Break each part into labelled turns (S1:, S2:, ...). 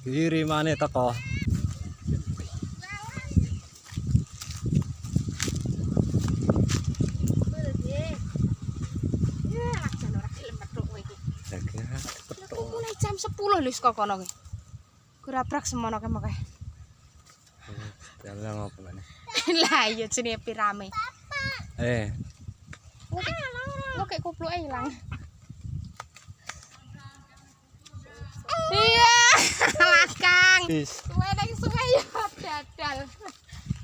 S1: Kirimane teko.
S2: Mulai jam 10 lho kok kono ki. Kurabrak semono ke mekeh.
S1: Jalan ngopo meneh.
S2: Lah iya jenenge pirame. Ngokek kupluke ilang. Iya, Kang. Suwe ning suwe ya dadal.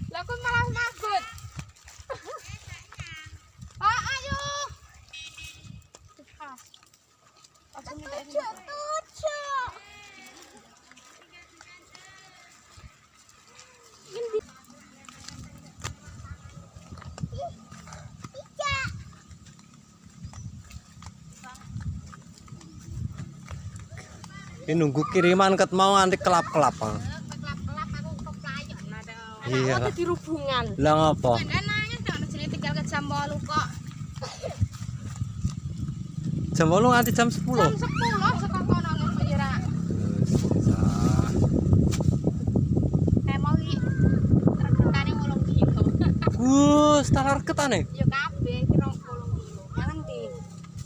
S2: Lah kok malah mabut. Oh, ayo.
S1: Ini nunggu kiriman ket mau nganti kelap-kelap.
S2: Kelap-kelap aku keplayon ada.
S1: Iya.
S2: Ada di hubungan.
S1: Lah ngopo?
S2: Nangis tok jenenge tinggal ke jam 8 kok.
S1: Jam 8 nganti jam 10.
S2: Jam 10 saka kono ngira. Mau iki regane 8 kilo.
S1: Gus, talar ketane.
S2: Ya kabeh kira 8 kilo. Yang ndi?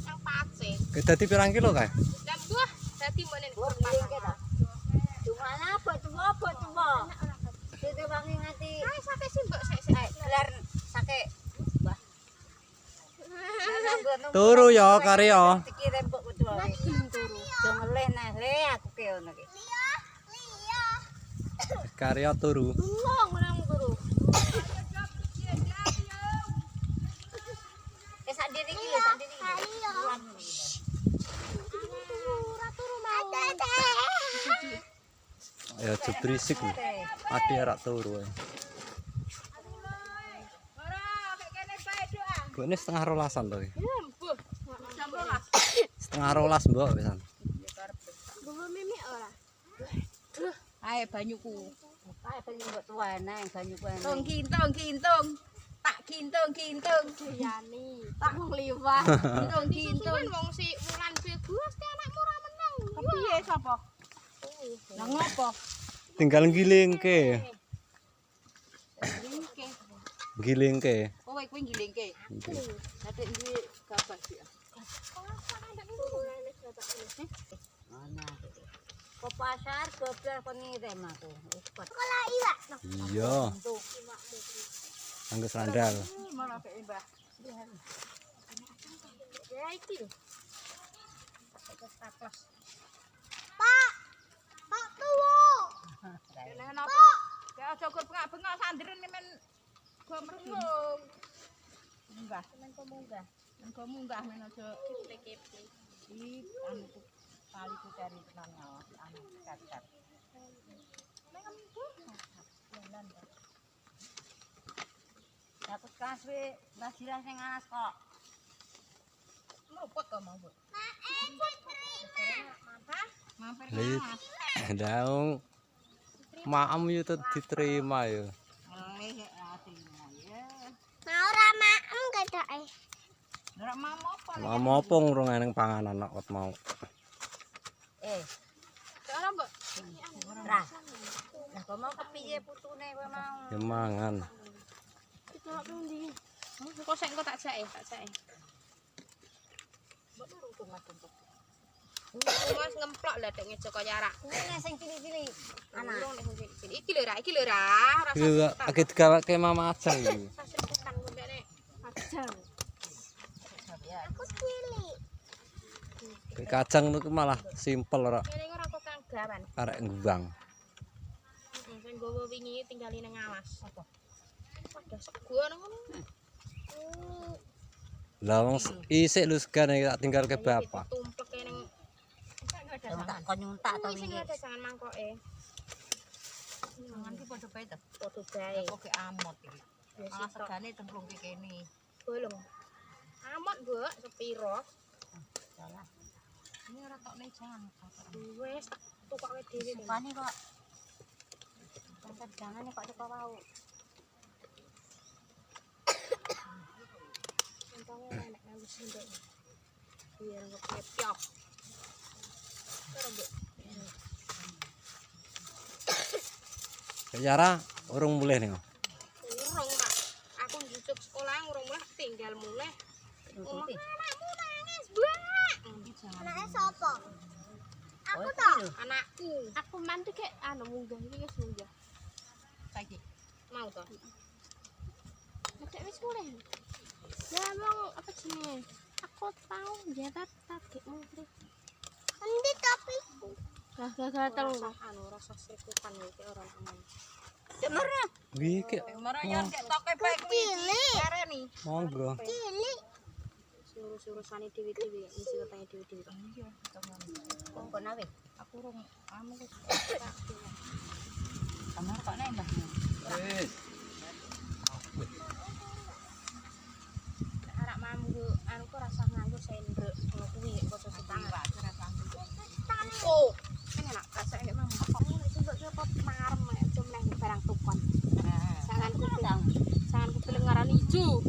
S2: Yang pace.
S1: Dadi pirang kilo kae?
S2: Lah buah dadi menen
S3: Dumana apa tuwa? Dite wangi ngati.
S2: Ae sate sih mbok sik
S3: Gelar sake. Mbah.
S1: Turu ya karya.
S3: Dikirim mbok kudu wae.
S2: turu.
S3: Jo ngelih nah le aku ke ngono ki.
S1: Karya turu.
S2: Tulung nang turu.
S3: Sak diri iki lho, sak diri.
S2: Ora turu mau.
S1: Ya aja berisik lho. Ade ora turu. Bu ini setengah rolasan to.
S2: Ya mbuh. Jam 12.
S1: Setengah rolas mbok pisan.
S2: Gowo mimi ora. Ae banyuku.
S3: Ae pengen mbok tuwa nang banyu kuwi.
S2: Kintung. Tak kintung. Yani. Tak wong liwat. Kintung. Wong si Wulan Begus ki anakmu ora meneng. Kepiye sapa? Lah ngopo?
S1: Tinggal ngilingke.
S2: Ngilingke.
S1: Ngilingke.
S2: Kowe kuwi ngilingke. Adek iki kabar sih.
S3: Ana. Ke pasar goblar kon ngirim aku.
S2: Sekolah iwak.
S1: Iya. Anggo sandal.
S2: Malah kek Mbah. Ya iki lho. Pak tuwo. Kenapa? Ya aja gur bengak-bengak sandiren men go merengung. Munggah, men kok munggah. Men kok munggah men aja kipli-kipli. Iki anu kali ku cari tenan ngawas anu cacat. Men empuk.
S3: Dapat kaswe basiran sing anas kok.
S2: Meruput kok mau, Bu. Mampir
S1: Lah
S2: ngawas.
S1: daung maam yo diterima yo.
S2: Mau ora maem kedoke. Ora mau apa?
S1: Mau apa ngurung eneng panganan kok mau.
S2: Ora, Mbok.
S3: Lah. Lah kok mau kepiye putune kowe mau?
S1: Ya mangan.
S2: Kok pundi? Kok sik engko tak jake.
S3: Mbok nurung macam kok.
S2: Mas ngemplok lah dek ngejo kaya arak.
S3: Ini sing cilik-cilik.
S2: Anak. Iki lho ra, rasa
S1: Iya, agak digawake mama ajang iki.
S2: tekan ngundene. Ajang. Aku cilik.
S1: Kacang niku malah simpel ora
S2: Kene ora kok kang gawan.
S1: arek nggumbang.
S2: Sing gowo wingi tinggali nang alas. Apa? Padha sego ngono.
S1: Lah wong isik lho segane tak tinggal ke bapak.
S2: Tumplek ning
S3: Tak kon nyuntak to
S2: sing
S3: wingi.
S2: ada jangan mangkoke.
S3: Mangan ki padha bae to.
S2: Padha bae.
S3: Kok ke amot iki. Ah segane cemplung ki kene.
S2: Bolong. Amot, Mbok, sepiro?
S3: Salah. Ini ora tokne jangka.
S2: Wes tukoke dhewe.
S3: Sukane kok. Sampai jangane kok teko wau.
S2: Untungnya enak nganggo sendok. Biar kok kepyok. Terus, Mbok.
S1: Yara urung mulih nih.
S2: Urung, Mak. Aku njujuk sekolah urung mulih tinggal mulih. Omah anakmu nangis, Mbak.
S3: Anaknya sapa?
S2: Aku toh, anakku.
S4: Aku mantu kayak anu munggah iki wis munggah.
S2: Saiki. Mau toh.
S4: Nek wis mulai. Ya emang apa jenenge? Aku tahu jabat target mungkin.
S3: Endi tapi?
S4: Gagal terus.
S2: Anu rasa sekutan iki ora aman.
S3: Demernya
S1: Wih, ki
S2: Marayan kek toke bae kuwi. Kareni.
S1: monggo.
S3: cilik.
S2: Suruh-surusane dewe-dewe, ngisi wetenge dewe-dewe. Iya,
S3: Kok nawe?
S2: aku urung anu wis.
S3: Kamar kok nembah.
S1: Wis.
S2: Arak mambu anu ku rasa nganggo sendok ngono kuwi kok tangan. Oh, kan enak rasa nek mambu kok ngene sendok ki apa marem cuma nang barang tukon. Jangan kupilih ngaran ijo.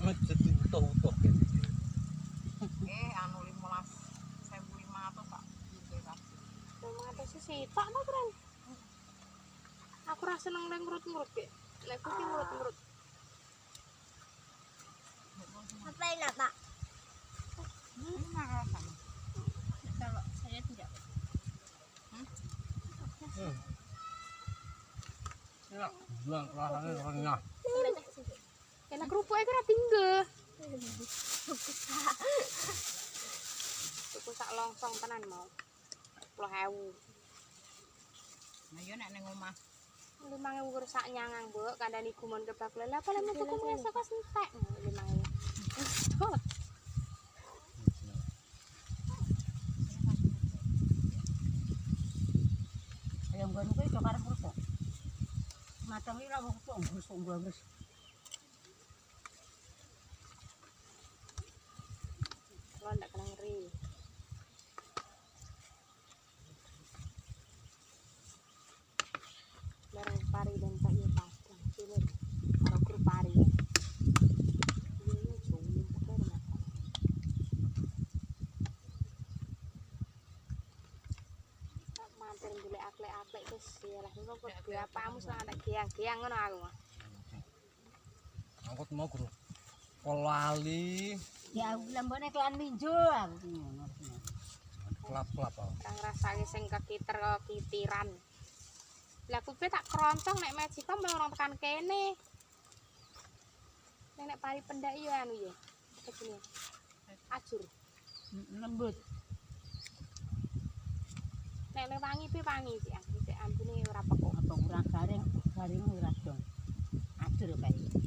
S1: Utuh-utuh
S2: Anu 15.500 Pak.
S4: Mata sisi tak no keren. Aku rasa seneng nang ngurut-ngurut kayak. Nek kuwi ngurut-ngurut.
S3: Apa enak, Pak?
S2: Kalau saya tidak.
S1: Ya, bulan rasanya renyah.
S4: Enak kerupuk iku ora tinggal.
S2: Tuku sak longsong tenan mau. 10.000. Nah yo nek ning omah
S4: 5.000 kur sak nyangang, Mbok. Kandhani gumun kebak lele apa lemu tuku biasa kok entek. 5.000.
S3: Ayo nggon kuwi do karep kerupuk. Matang iki ra wong kok nggus.
S4: Kalau ndak kena ngeri. Barang pari dan tak iya pasang. Sini ada grup pari. Ini jauh pakai rumah. Tak mantan boleh aklek-aklek terus ya lah. Ini kok diapamu selama ada giang-giang ngono aku mah.
S1: Angkut mau guru. Kolali,
S3: Ya aku lambene kelan minjo aku ngono.
S1: kelap-kelap.
S4: Kang rasake sing kekiter kekitiran. Lah kuwi tak keroncong nek Mejikom orang tekan kene. Nek pari pendak ya anu ya. Apa jenenge? Ajur.
S3: Lembut.
S4: Nek wangi pi wangi sih, ambune ora pekok.
S3: Apa kurang garing ora dong. Adur kae.